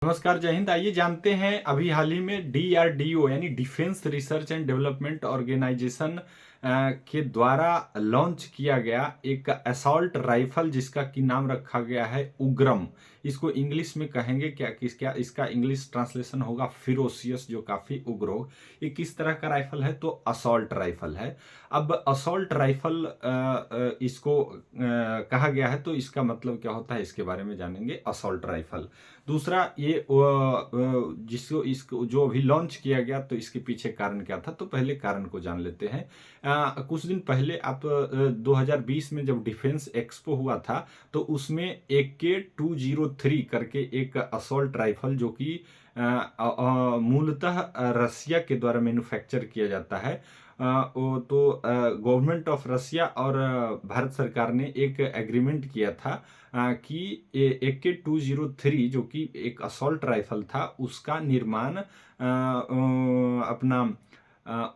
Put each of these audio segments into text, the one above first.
नमस्कार, जय हिंद। आइए जानते हैं अभी हाल ही में डीआरडीओ यानी defence research and development organisation के द्वारा लॉन्च किया गया एक असॉल्ट राइफल जिसका कि नाम रखा गया है उग्रम। इसको इंग्लिश में कहेंगे क्या इसका इंग्लिश ट्रांसलेशन होगा फिरोसियस, जो काफी उग्र हो। ये किस तरह का राइफल है? तो असॉल्ट राइफल है। अब असॉल्ट राइफल इसको कहा गया है, तो इसका मतलब क्या होता है इसके बारे में जानेंगे। असॉल्ट राइफल दूसरा, ये जिसको इसको जो अभी लॉन्च किया गया, तो इसके पीछे कारण क्या था, तो पहले कारण को जान लेते हैं। कुछ दिन पहले 2020 में जब डिफेंस एक्सपो हुआ था, तो उसमें AK-203 करके एक असॉल्ट राइफल जो कि मूलतः रसिया के द्वारा मैन्युफैक्चर किया जाता है। वो तो गवर्नमेंट ऑफ रसिया और भारत सरकार ने एक एग्रीमेंट किया था कि AK-203 जो कि एक असॉल्ट राइफल था, उसका निर्माण अपना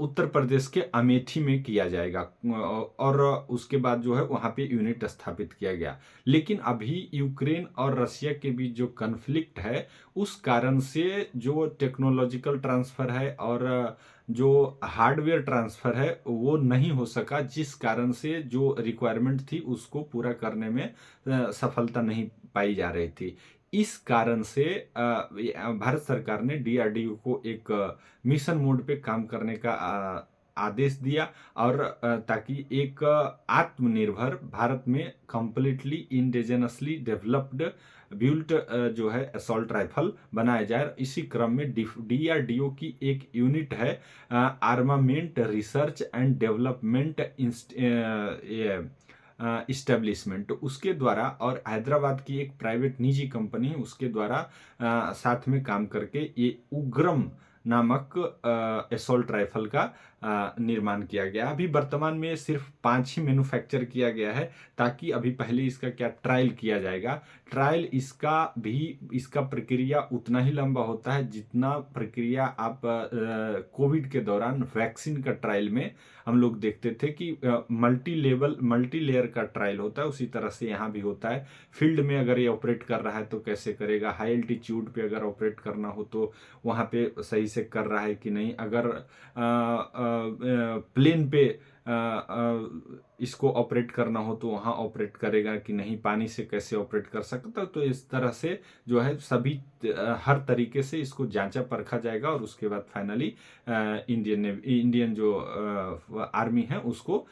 उत्तर प्रदेश के अमेठी में किया जाएगा और उसके बाद जो है वहां पे यूनिट स्थापित किया गया। लेकिन अभी यूक्रेन और रसिया के बीच जो कन्फ्लिक्ट है, उस कारण से जो टेक्नोलॉजिकल ट्रांसफर है और जो हार्डवेयर ट्रांसफर है वो नहीं हो सका, जिस कारण से जो रिक्वायरमेंट थी उसको पूरा करने में सफलता नहीं पाई जा रही थी। इस कारण से भारत सरकार ने डीआरडीओ को एक मिशन मोड पे काम करने का आदेश दिया और ताकि एक आत्मनिर्भर भारत में कंप्लीटली इंडिजिनसली डेवलप्ड बिल्ट जो है असॉल्ट राइफल बनाया जाए। इसी क्रम में डीआरडीओ की एक यूनिट है armament research and development establishment, उसके द्वारा और हैदराबाद की एक प्राइवेट निजी कंपनी है उसके द्वारा साथ में काम करके ये उग्रम नामक एसोल्ट राइफल का निर्माण किया गया। अभी वर्तमान में सिर्फ 5 ही मैन्युफैक्चर किया गया है, ताकि अभी पहले इसका क्या ट्रायल किया जाएगा। ट्रायल इसका प्रक्रिया उतना ही लंबा होता है जितना प्रक्रिया आप कोविड के दौरान वैक्सीन का ट्रायल में हम लोग देखते थे कि मल्टी लेयर का ट्रायल होता है, उसी तरह से यहाँ भी होता है। फील्ड में अगर ये ऑपरेट कर रहा है तो कैसे करेगा, हाई एल्टीट्यूड पे अगर ऑपरेट करना हो तो वहाँ पे सही से कर रहा है कि नहीं, अगर प्लेन पे इसको ऑपरेट करना हो तो वहाँ ऑपरेट करेगा कि नहीं, पानी से कैसे ऑपरेट कर सकता है। तो इस तरह से जो है सभी हर तरीके से इसको जांचा परखा जाएगा और उसके बाद फाइनली इंडियन जो आर्मी है उसको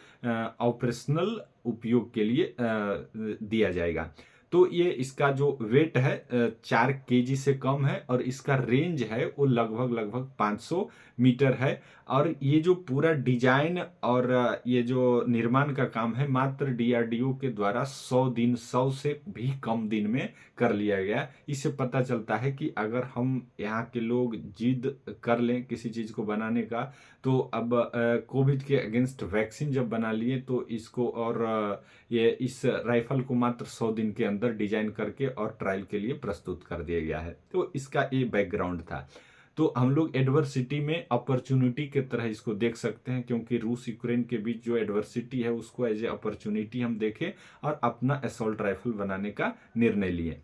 ऑपरेशनल उपयोग के लिए दिया जाएगा। तो ये इसका जो वेट है 4 kg से कम है और इसका रेंज है वो लगभग 500 मीटर है। और ये जो पूरा डिजाइन और ये जो निर्माण का काम है मात्र डीआरडीओ के द्वारा 100 से भी कम दिन में कर लिया गया। इससे पता चलता है कि अगर हम यहाँ के लोग जिद कर लें किसी चीज को बनाने का, तो अब कोविड के अगेंस्ट वैक्सीन जब बना लिए तो इसको और ये इस राइफल को मात्र 100 दिन के अंदर डिजाइन करके और ट्रायल के लिए प्रस्तुत कर दिया गया है। तो इसका ये बैकग्राउंड था। तो हम लोग एडवर्सिटी में अपॉर्चुनिटी के तरह इसको देख सकते हैं, क्योंकि रूस यूक्रेन के बीच जो एडवर्सिटी है उसको एज ए अपॉर्चुनिटी हम देखें और अपना असॉल्ट राइफल बनाने का निर्णय लिए।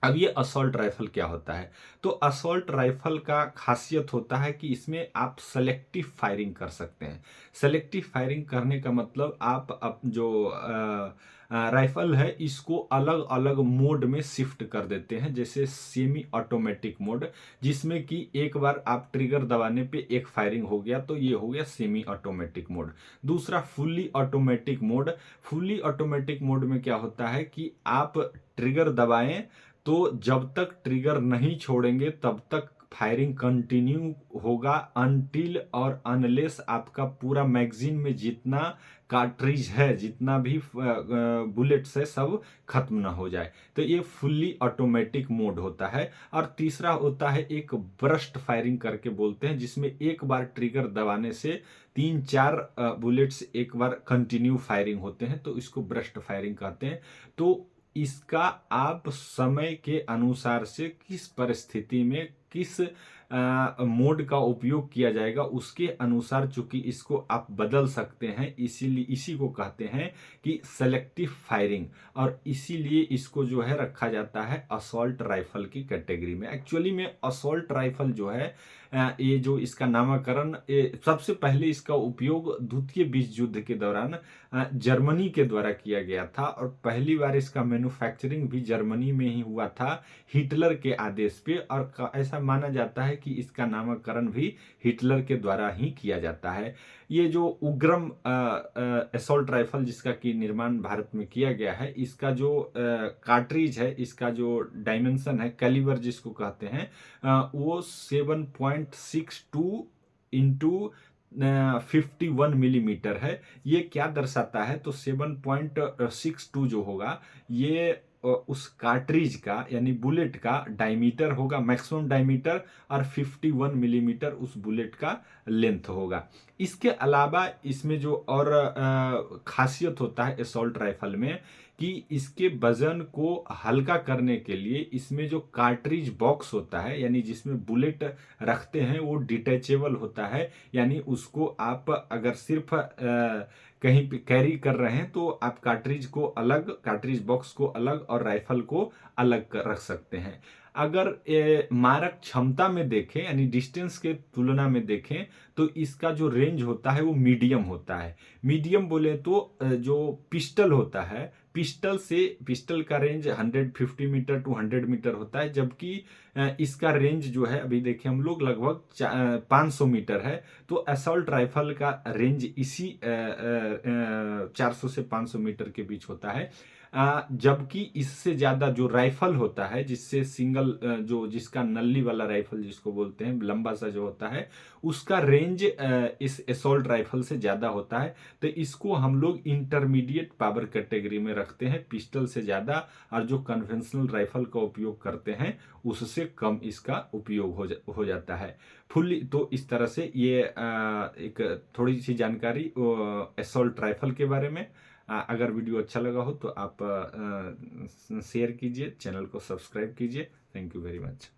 अब ये असॉल्ट राइफल क्या होता है? तो असॉल्ट राइफल का खासियत होता है कि इसमें आप सेलेक्टिव फायरिंग कर सकते हैं। सेलेक्टिव फायरिंग करने का मतलब आप जो राइफल है इसको अलग अलग मोड में शिफ्ट कर देते हैं, जैसे सेमी ऑटोमेटिक मोड, जिसमें कि एक बार आप ट्रिगर दबाने पे एक फायरिंग हो गया, तो ये हो गया सेमी ऑटोमेटिक मोड। दूसरा fully automatic mode. Fully automatic mode में क्या होता है कि आप ट्रिगर दबाएं तो जब तक ट्रिगर नहीं छोड़ेंगे तब तक फायरिंग कंटिन्यू होगा अनटिल और अनलेस आपका पूरा मैगजीन में जितना कार्ट्रिज है, जितना भी बुलेट्स है, सब खत्म ना हो जाए। तो ये फुल्ली ऑटोमेटिक मोड होता है। और तीसरा होता है एक ब्रस्ट फायरिंग करके बोलते हैं, जिसमें एक बार ट्रिगर दबाने से 3-4 बुलेट्स एक बार कंटिन्यू फायरिंग होते हैं, तो इसको ब्रस्ट फायरिंग कहते हैं। तो इसका आप समय के अनुसार से किस परिस्थिति में किस मोड का उपयोग किया जाएगा उसके अनुसार चूंकि इसको आप बदल सकते हैं, इसीलिए इसी को कहते हैं कि सेलेक्टिव फायरिंग, और इसीलिए इसको जो है रखा जाता है असॉल्ट राइफल की कैटेगरी में। एक्चुअली में असॉल्ट राइफल जो है ये जो इसका नामकरण, सबसे पहले इसका उपयोग द्वितीय विश्व युद्ध के दौरान जर्मनी के द्वारा किया गया था, और पहली बार इसका मैन्युफैक्चरिंग भी जर्मनी में ही हुआ था हिटलर के आदेश पे, और ऐसा माना जाता है कि इसका नामकरण भी हिटलर के द्वारा ही किया जाता है। ये जो उग्रम असॉल्ट राइफल जिसका कि निर्माण भारत में किया गया है, इसका जो कार्ट्रिज है, इसका जो डायमेंशन है, कैलिबर जिसको कहते हैं, वो 7.62 इंटू 51 मिलीमीटर है। ये क्या दर्शाता है, तो 7.62 जो होगा ये उस कार्ट्रिज का यानी बुलेट का डायमीटर होगा, मैक्सिमम डायमीटर, और 51 मिलीमीटर उस बुलेट का लेंथ होगा। इसके अलावा इसमें जो और खासियत होता है असॉल्ट राइफल में कि इसके वजन को हल्का करने के लिए इसमें जो कार्ट्रिज बॉक्स होता है, यानी जिसमें बुलेट रखते हैं, वो डिटैचेबल होता है, यानी उसको आप अगर सिर्फ कहीं पे कैरी कर रहे हैं तो आप कार्ट्रिज को अलग, कार्ट्रिज बॉक्स को अलग और राइफल को अलग रख सकते हैं। अगर मारक क्षमता में देखें यानी डिस्टेंस के तुलना में देखें तो इसका जो रेंज होता है वो मीडियम होता है। मीडियम बोले तो जो पिस्टल होता है, पिस्टल का रेंज 150 मीटर टू 100 मीटर होता है, जबकि इसका रेंज जो है अभी देखें हम लोग लगभग 500 मीटर है। तो असॉल्ट राइफल का रेंज इसी 400 से 500 मीटर के बीच होता है। जबकि इससे ज्यादा जो राइफल होता है, जिससे सिंगल जो जिसका नल्ली वाला राइफल जिसको बोलते हैं, लंबा सा जो होता है, उसका रेंज इस असॉल्ट राइफल से ज्यादा होता है। तो इसको हम लोग इंटरमीडिएट पावर कैटेगरी में रखते हैं, पिस्टल से ज्यादा, और जो कन्वेंशनल राइफल का उपयोग करते हैं उससे कम इसका उपयोग हो जाता है फुल्ली। तो इस तरह से ये एक थोड़ी सी जानकारी असॉल्ट राइफल के बारे में। अगर वीडियो अच्छा लगा हो तो आप शेयर कीजिए, चैनल को सब्सक्राइब कीजिए। Thank you very much.